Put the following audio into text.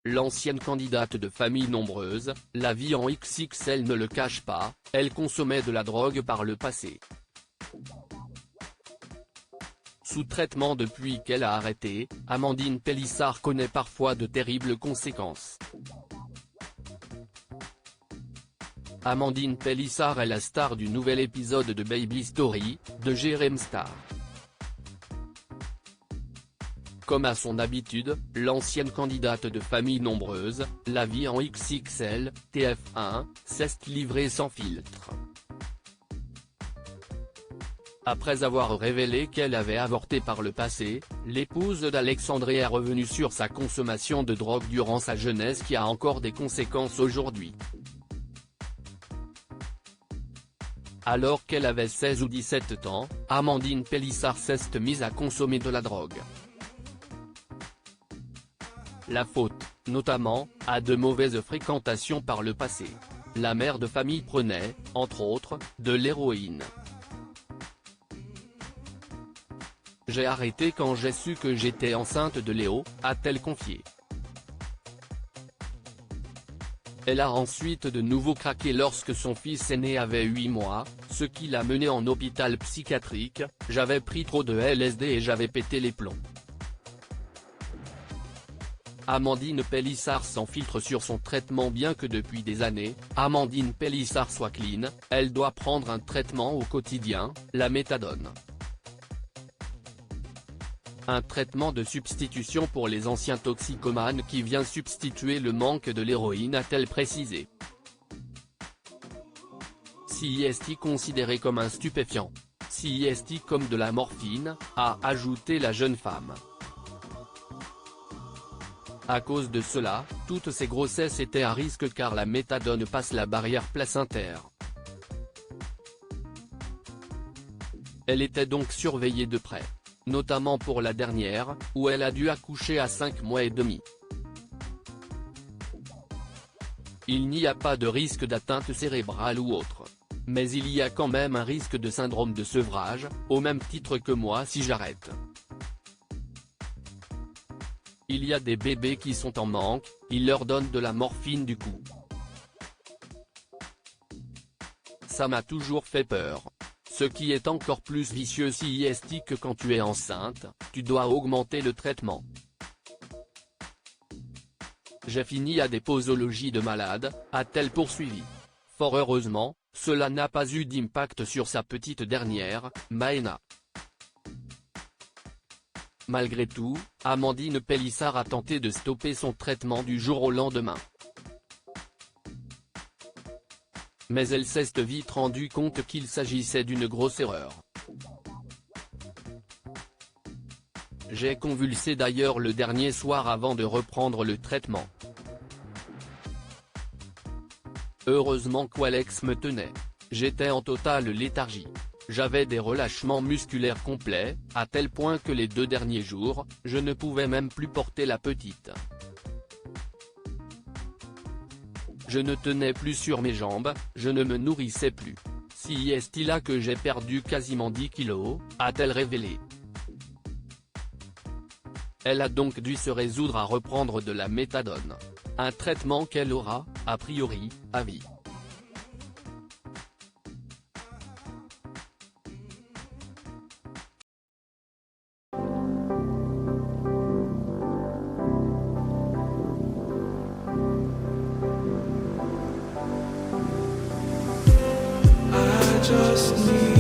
L'ancienne candidate de famille nombreuse, la vie en XXL ne le cache pas, elle consommait de la drogue par le passé. Sous traitement depuis qu'elle a arrêté, Amandine Pélissard connaît parfois de terribles conséquences. Amandine Pélissard est la star du nouvel épisode de Baby Story, de Jérém Star. Comme à son habitude, l'ancienne candidate de famille nombreuse, la vie en XXL, TF1, s'est livrée sans filtre. Après avoir révélé qu'elle avait avorté par le passé, l'épouse d'Alexandre est revenue sur sa consommation de drogue durant sa jeunesse qui a encore des conséquences aujourd'hui. Alors qu'elle avait 16 ou 17 ans, Amandine Pélissard s'est mise à consommer de la drogue. La faute, notamment, à de mauvaises fréquentations par le passé. La mère de famille prenait, entre autres, de l'héroïne. J'ai arrêté quand j'ai su que j'étais enceinte de Léo, a-t-elle confié. Elle a ensuite de nouveau craqué lorsque son fils aîné avait 8 mois, ce qui l'a menée en hôpital psychiatrique. J'avais pris trop de LSD et j'avais pété les plombs. Amandine Pélissard sans filtre sur son traitement. Bien que depuis des années, Amandine Pélissard soit clean, elle doit prendre un traitement au quotidien, la méthadone. Un traitement de substitution pour les anciens toxicomanes qui vient substituer le manque de l'héroïne, a-t-elle précisé. CIST considéré comme un stupéfiant. CIST comme de la morphine, a ajouté la jeune femme. À cause de cela, toutes ces grossesses étaient à risque car la méthadone passe la barrière placentaire. Elle était donc surveillée de près. Notamment pour la dernière, où elle a dû accoucher à 5 mois et demi. Il n'y a pas de risque d'atteinte cérébrale ou autre. Mais il y a quand même un risque de syndrome de sevrage, au même titre que moi si j'arrête. Il y a des bébés qui sont en manque, ils leur donnent de la morphine du coup. Ça m'a toujours fait peur. Ce qui est encore plus vicieux CIST que quand tu es enceinte, tu dois augmenter le traitement. J'ai fini à des posologies de malades, a-t-elle poursuivi. Fort heureusement, cela n'a pas eu d'impact sur sa petite dernière, Maëna. Malgré tout, Amandine Pélissard a tenté de stopper son traitement du jour au lendemain. Mais elle s'est vite rendue compte qu'il s'agissait d'une grosse erreur. J'ai convulsé d'ailleurs le dernier soir avant de reprendre le traitement. Heureusement qu'Alex me tenait. J'étais en totale léthargie. J'avais des relâchements musculaires complets, à tel point que les 2 derniers jours, je ne pouvais même plus porter la petite. Je ne tenais plus sur mes jambes, je ne me nourrissais plus. Si est là que j'ai perdu quasiment 10 kilos, a-t-elle révélé. Elle a donc dû se résoudre à reprendre de la méthadone. Un traitement qu'elle aura, a priori, à vie. Just need